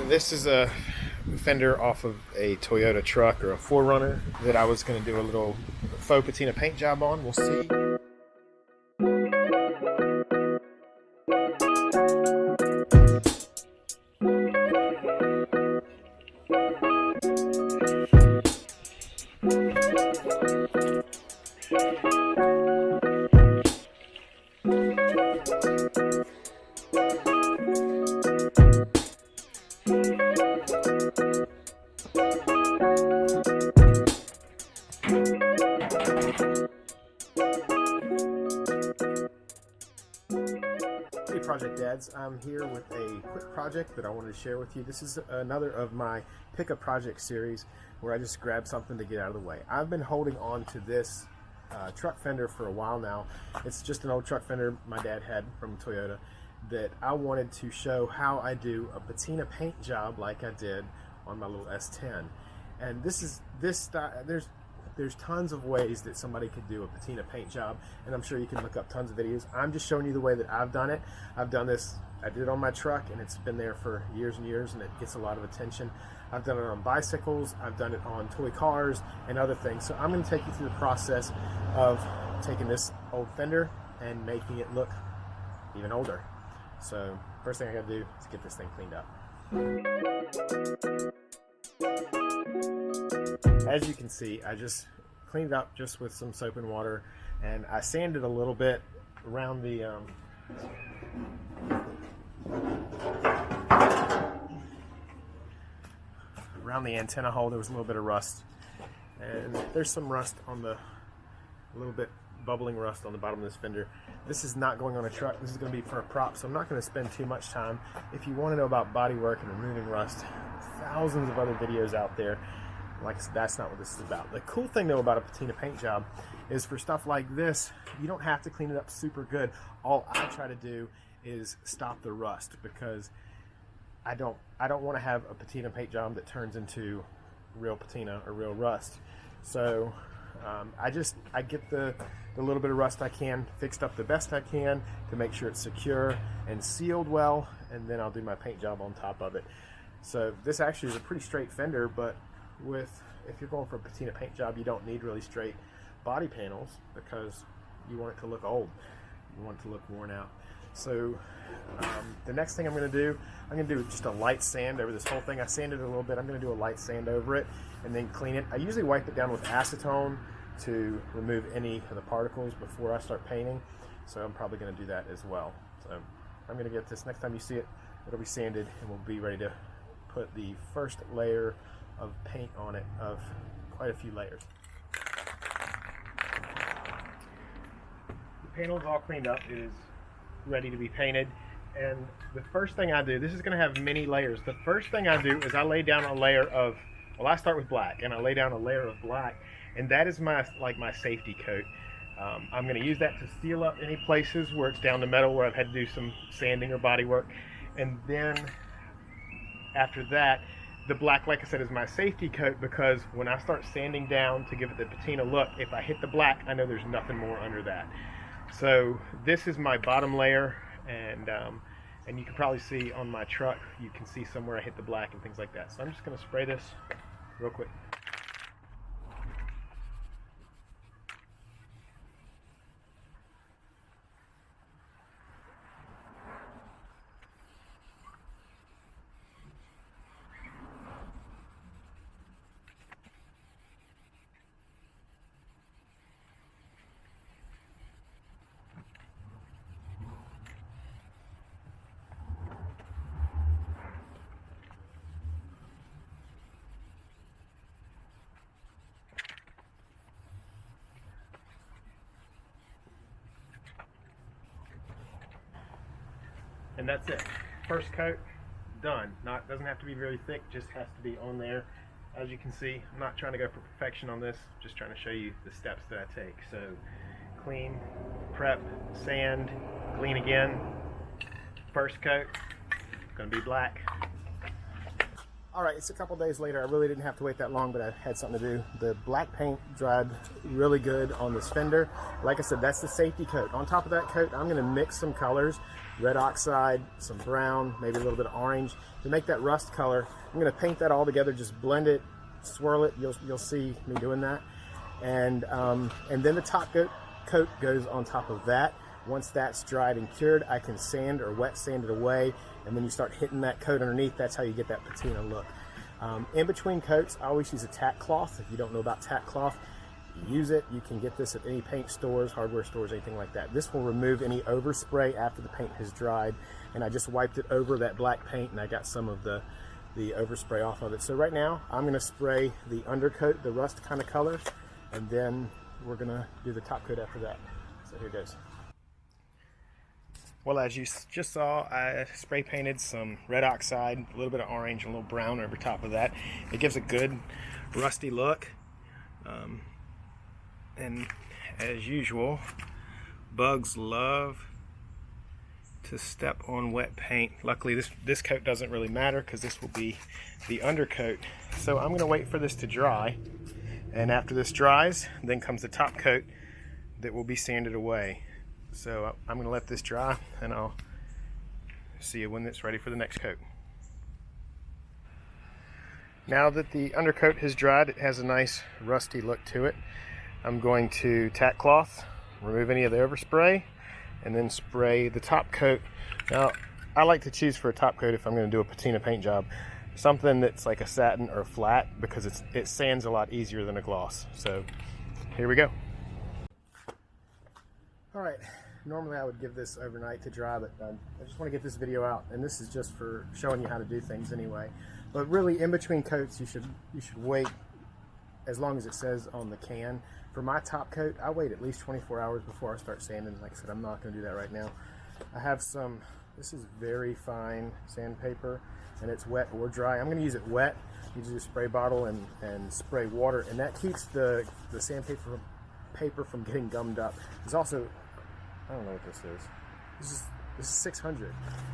This is a fender off of a Toyota truck or a 4Runner that I was going to do a little faux patina paint job on. We'll see. Hey Project Dads, I'm here with a quick project that I wanted to share with you. This is another of my pickup project series where I just grab something to get out of the way. I've been holding on to this truck fender for a while now. It's just an old truck fender my dad had from Toyota that I wanted to show how I do a patina paint job like I did on my little S10. And there's tons of ways that somebody could do a patina paint job, and I'm sure you can look up tons of videos. I'm just showing you the way that I've done it. I've done this, I did it on my truck, and it's been there for years and years, and it gets a lot of attention. I've done it on bicycles, I've done it on toy cars, and other things. So I'm going to take you through the process of taking this old fender and making it look even older. So first thing I got to do is get this thing cleaned up. As you can see, I just cleaned it up just with some soap and water, and I sanded a little bit around the antenna hole. There was a little bit of rust, and there's some rust on a little bit bubbling rust on the bottom of this fender. This is not going on a truck. This is going to be for a prop, so I'm not going to spend too much time. If you want to know about body work and removing rust, thousands of other videos out there. Like I said, that's not what this is about. The cool thing though about a patina paint job is for stuff like this, you don't have to clean it up super good. All I try to do is stop the rust, because I don't want to have a patina paint job that turns into real patina or real rust. So I get the little bit of rust I can fixed up the best I can to make sure it's secure and sealed well, and then I'll do my paint job on top of it. So this actually is a pretty straight fender, but if you're going for a patina paint job, you don't need really straight body panels because you want it to look old. You want it to look worn out. So the next thing I'm going to do just a light sand over this whole thing. I sanded it a little bit. I'm going to do a light sand over it and then clean it. I usually wipe it down with acetone to remove any of the particles before I start painting. So I'm probably going to do that as well. So I'm going to get this. Next time you see it, it'll be sanded, and we'll be ready to put the first layer of paint on it, of quite a few layers. The panel's all cleaned up, it is ready to be painted, and the first thing I do, this is going to have many layers. The first thing I do is I lay down a layer of, well, I start with black, and I lay down a layer of black, and that is my safety coat. I'm going to use that to seal up any places where it's down to metal, where I've had to do some sanding or body work, and then after that, the black, like I said, is my safety coat, because when I start sanding down to give it the patina look, if I hit the black, I know there's nothing more under that. So this is my bottom layer, and you can probably see on my truck, you can see somewhere I hit the black and things like that. So I'm just going to spray this real quick. And that's it. First coat, done. Doesn't have to be very thick, just has to be on there. As you can see, I'm not trying to go for perfection on this, just trying to show you the steps that I take. So clean, prep, sand, clean again. First coat, gonna be black. All right, it's a couple days later. I really didn't have to wait that long, but I had something to do. The black paint dried really good on this fender. Like I said, that's the safety coat. On top of that coat, I'm gonna mix some colors, red oxide, some brown, maybe a little bit of orange to make that rust color. I'm gonna paint that all together, just blend it, swirl it. You'll see me doing that. And then the top coat goes on top of that. Once that's dried and cured, I can sand or wet sand it away. And when you start hitting that coat underneath, that's how you get that patina look. In between coats, I always use a tack cloth. If you don't know about tack cloth, use it. You can get this at any paint stores, hardware stores, anything like that. This will remove any overspray after the paint has dried. And I just wiped it over that black paint and I got some of the overspray off of it. So right now, I'm gonna spray the undercoat, the rust kind of color, and then we're gonna do the top coat after that. So here goes. Well, as you just saw, I spray painted some red oxide, a little bit of orange, and a little brown over top of that. It gives a good rusty look. And as usual, bugs love to step on wet paint. Luckily, this coat doesn't really matter because this will be the undercoat. So I'm going to wait for this to dry. And after this dries, then comes the top coat that will be sanded away. So I'm going to let this dry and I'll see you when it's ready for the next coat. Now that the undercoat has dried, it has a nice rusty look to it. I'm going to tack cloth, remove any of the overspray, and then spray the top coat. Now I like to choose for a top coat if I'm going to do a patina paint job something that's like a satin or flat, because it sands a lot easier than a gloss. So here we go. All right, normally I would give this overnight to dry, but I just want to get this video out, and this is just for showing you how to do things anyway. But really, in between coats, you should wait as long as it says on the can. For my top coat, I wait at least 24 hours before I start sanding. Like I said, I'm not going to do that right now. I have some, this is very fine sandpaper, and it's wet or dry. I'm going to use it wet. You use a spray bottle and spray water, and that keeps the sandpaper from getting gummed up. There's also, I don't know what this is. This is 600.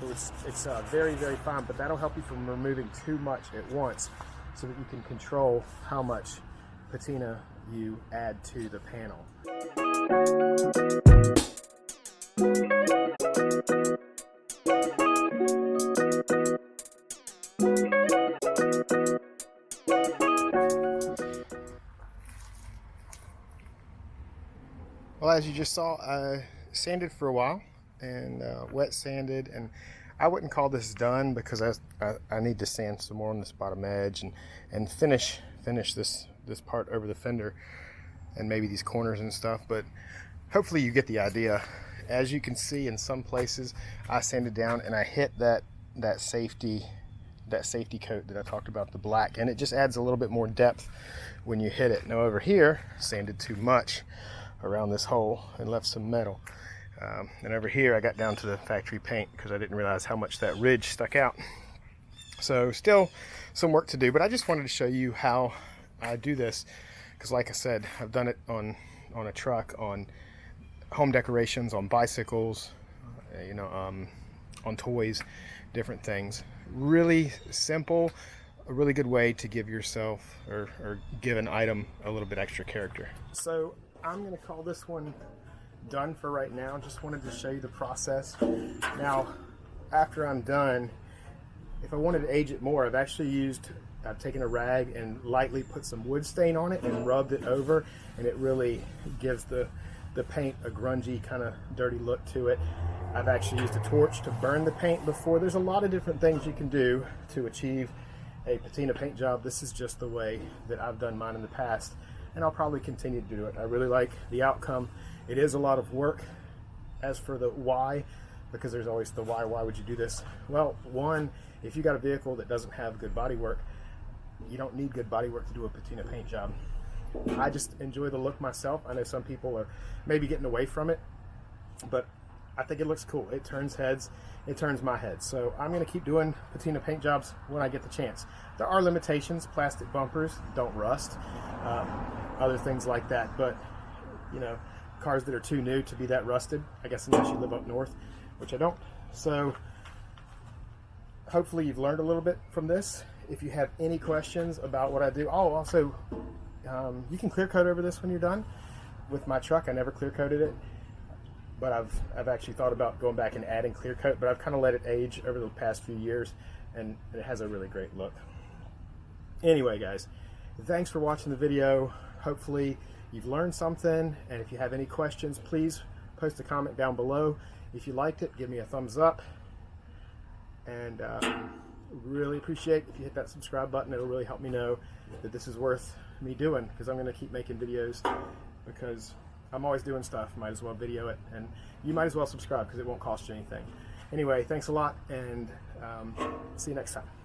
So it's very, very fine, but that'll help you from removing too much at once, so that you can control how much patina you add to the panel. Well, as you just saw, I sanded for a while and wet sanded, and I wouldn't call this done because I need to sand some more on this bottom edge and finish this part over the fender and maybe these corners and stuff, but hopefully you get the idea. As you can see, in some places I sanded down and I hit that safety coat that I talked about, the black, and it just adds a little bit more depth when you hit it. Now over here, sanded too much around this hole and left some metal. And over here I got down to the factory paint because I didn't realize how much that ridge stuck out. So still some work to do, but I just wanted to show you how I do this, because like I said, I've done it on a truck, on home decorations, on bicycles, on toys, different things. Really simple, a really good way to give yourself or give an item a little bit extra character. So I'm going to call this one done for right now. Just wanted to show you the process. Now, after I'm done, if I wanted to age it more, I've taken a rag and lightly put some wood stain on it and rubbed it over, and it really gives the paint a grungy, kind of dirty look to it. I've actually used a torch to burn the paint before. There's a lot of different things you can do to achieve a patina paint job. This is just the way that I've done mine in the past, and I'll probably continue to do it. I really like the outcome. It is a lot of work. As for the why, because there's always the why would you do this? Well, one, if you got a vehicle that doesn't have good body work, you don't need good body work to do a patina paint job. I just enjoy the look myself. I know some people are maybe getting away from it, but I think it looks cool. It turns heads, it turns my head. So I'm going to keep doing patina paint jobs when I get the chance. There are limitations. Plastic bumpers don't rust, other things like that, but cars that are too new to be that rusted, I guess, unless you live up north, which I don't. So hopefully you've learned a little bit from this, if you have any questions about what I do. Oh, also, you can clear coat over this when you're done. With my truck, I never clear coated it, but I've actually thought about going back and adding clear coat, but I've kind of let it age over the past few years, and it has a really great look. Anyway, guys, thanks for watching the video. Hopefully you've learned something, and if you have any questions, please post a comment down below. If you liked it, give me a thumbs up, and really appreciate if you hit that subscribe button. It'll really help me know that this is worth me doing, because I'm going to keep making videos, because I'm always doing stuff. Might as well video it, and you might as well subscribe because it won't cost you anything. Anyway, thanks a lot, and see you next time.